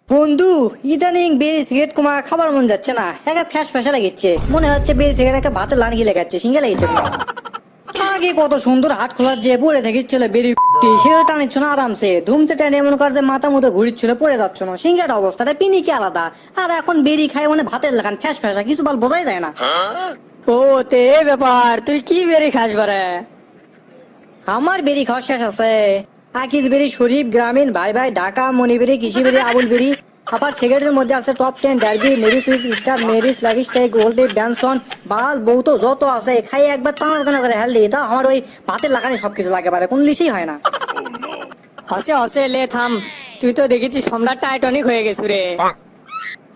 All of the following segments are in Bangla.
বন্ধু, ইদানিং বেরি সিগারেট কমা খাবার মন যাচ্ছে না, একা ফ্যাস ফ্যাসা লাগিচ্ছে, মনে হচ্ছে বেরি সিগারেট একটা ভাতের লান গিলে গেছে, সিঙ্গে লাগিচ্ছে না। আগে কত সুন্দর হাট খোলার যে পড়ে থাকিছিল বেরি সেটা টানিচ্ছ না আরামসে, ধুমছে টেনে এমন কর যে মাথা মতো ঘুরিচ্ছিল, পড়ে যাচ্ছ না, সিঙ্গার অবস্থাটা পিনি কি আলাদা। আর এখন বেরি খায় মানে ভাতের লাগান ফ্যাস ফ্যাসা, কিছু বল বোঝাই যায় না। ও তে এই ব্যাপার, তুই কি বেরি খাস বারে? আমার বেরি খাওয়া শেষ আছে। আকিজ বেরি, শরীফ, গ্রামীণ, ভাই ভাই, ঢাকা, মণিবেরি, কৃষি বেরি, আবুল বেরি। আবার সিগারেটের মধ্যে আছে টপ 10, ডার্বি, মেরি সুইস, স্টার, মেরিস, লাভিস্টাই, গোল্ডে, ব্যানসন, বাল বউ তো যত আছে খাই একবার টানা টানা করে হেলদি। তা আমার ওই ভাতের লাগানি সবকিছু লাগে পারে, কোন লিসেই হয় না। হসে হসে লে থাম, তুই তো দেখেছি সম্রাট টাইটনিক হয়ে গেছু রে।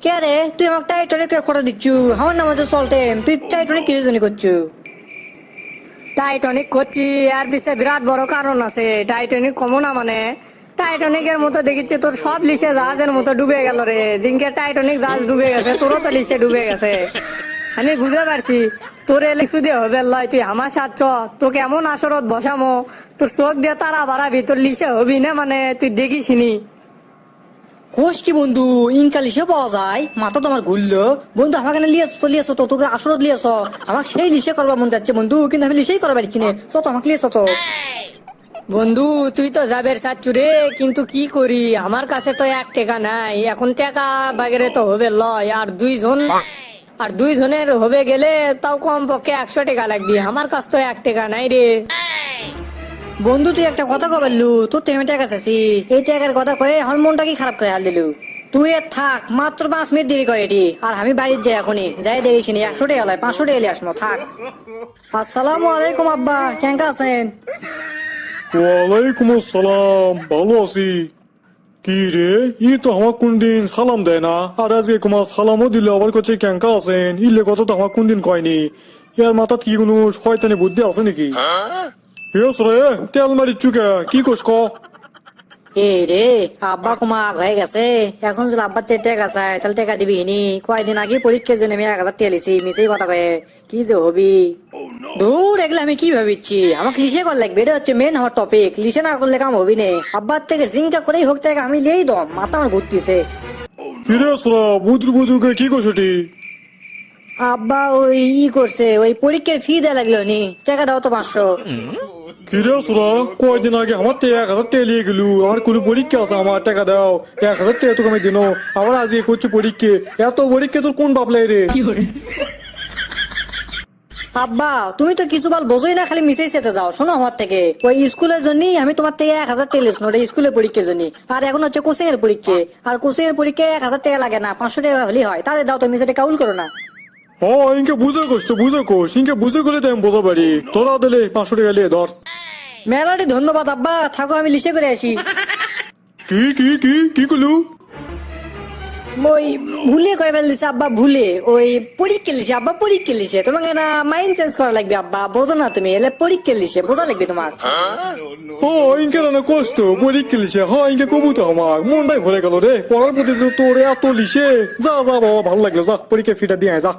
কে রে তুই আমাকে টাইটনিক করে দিচ্ছু? আমার নাম হচ্ছে সল্টেম, তুই টাইটনিক কিছু জন্য করছু? টাইটনিক করছি আর পিছে বিরাট বড় কারণ আছে। টাইটনিক কমো না মানে টাইটনিকের মতো দেখেছি তোর সব লিসে জাহাজের মতো ডুবে গেল রে। দিনকে টাইটনিক জাহাজ ডুবে গেছে, তোরও তো লিসে ডুবে গেছে। আমি বুঝতে পারছি তোর এলে সুদে হবে লয়, তুই আমার সাথ তোকে এমন আসরত বসামো তোর চোখ দিয়ে তারা বাড়াবি, তোর লিসে হবি না মানে তুই দেখিসনি। কোষ কি বন্ধু, ইনকা লিসে পাওয়া যায়? মাথা তোমার ঘুরলো বন্ধু, আমাকে লিয়েছ তো তোকে আসরত লিয়েছ, আমাকে সেই লিসে করবার মন যাচ্ছে বন্ধু, কিন্তু আমি লিসেই করবার পারছি না, তো আমাকে লিয়েছ তো। বন্ধু তুই তো যাবের চাচ্ছু রে, কিন্তু কি করি আমার কাছে তো 1 টাকা নাই এখন, টাকা বাগেরে তো হবে লয়, আর দুইজনের হবে গেলে তাও কম পক্ষে 100 টাকা লাগবে, আমার কাছে তো 1 টাকা নাই রে। বন্ধু তুই একটা কথা কবারলু, তোর তো আমি টাকা চাচ্ছি, এই টাকার কথা কয়ে আমার মনটা কি খারাপ করে হাল দিলু। তুই আর থাক, মাত্র 5 মিনিট দেরি করে এটি, আর আমি বাড়ির যাই এখনই, যাই দেখিস নি 100 টাকা লয়, 500 টাকা আসমো থাক। আসসালামু আলাইকুম আব্বা, কেঙ্কা আছেন? ওয়ালাইকুম আসসালাম, ভালো আছি। কি রে, ই তো আমার কোনদিন সালাম দেয় না, আর আজকে কুমার সালামও দিল, আবার করছে ক্যাঙ্কা আছেন, ইলে কথা তো আমার কোনদিন কয়নি। ইয়ার মাথাত কি কোনো শয়তানি বুদ্ধি আছে নাকি? ইয়স রে, তেল মারি চুকে কি কোস ক? এ রে, আব্বা কুমা হয়ে গেছে, এখন যদি আব্বার টাকা চায় তাহলে টাকা দিবি নি? কয়দিন আগে পরীক্ষার জন্য আমি 1000 টাকা লিছি, মিসেই কথা কয়ে কি যে হবি। দূর এগুলো আমি কি ভাবিচ্ছি, আমাকে লিসে কর লাগবে, এটা হচ্ছে মেন হওয়ার টপিক, লিসে না করলে কাম হবি নে। আব্বার থেকে জিঙ্কা করেই হোক টাকা আমি লিয়েই দম, মাথা আমার ঘুরতিছে। ফিরে আসরা বুদুর বুদুরকে কি করছি? আব্বা ওই করছে, ওই পরীক্ষার ফি দেয়া লাগলো নি, টাকা দাও তো 500। ফিরে আসরা কয়দিন আগে আমার থেকে 1000 টাকা লিয়ে গেলু, আমার কোনো পরীক্ষা আছে, আমার টাকা দাও, 1000 টাকা তোকে আমি দিন, আবার আজকে করছি পরীক্ষা, এত পরীক্ষা তোর কোন বাপলাই রে? আব্বা তুমি তো কিছু বল বোঝোই না, খালি মিসেই সেতে যাও। শোনো, আমার থেকে ওই স্কুলের জন্যই আমি তোমার থেকে 1000 টাকা লিখছি, ওটা স্কুলের পরীক্ষার জন্য। আর এখন হচ্ছে কোচিং এর পরীক্ষা, আর কোচিং এর পরীক্ষায় 1000 টাকা লাগে না, 500 টাকা হলেই হয়। তাদের দাও, তুমি সেটা কাউল করো না। হ্যাঁ ইনকে বুঝে কোস তো বুঝে কোস, ইনকে বুঝে করলে তো আমি বোঝা পারি, তোরা দিলে 500 টাকা লিয়ে ধর। মেলাটি ধন্যবাদ আব্বা, থাকো আমি লিসে করে আসি। কি কি কি কি করলু? ওই ভুলে কয়ে ফেলছে আব্বা, ভুলে ওই পরীক্ষা লিসে আব্বা, পরীক্ষা লিসে তোমাকে না মাইন্ড চেঞ্জ করা লাগবে আব্বা, বোঝো না তুমি, এলে পরীক্ষা লিসে বোঝা লাগবে তোমার। হ্যাঁ ইনকে না কষ্ট পরীক্ষা লিসে, হ্যাঁ ইনকে কবু তো আমার মনটাই ভরে গেল রে, পড়ার প্রতি তো তোর এত লিসে। যা যা বাবা, ভালো লাগলো, যা পরীক্ষা ফিটা দিয়ে আয়, যা।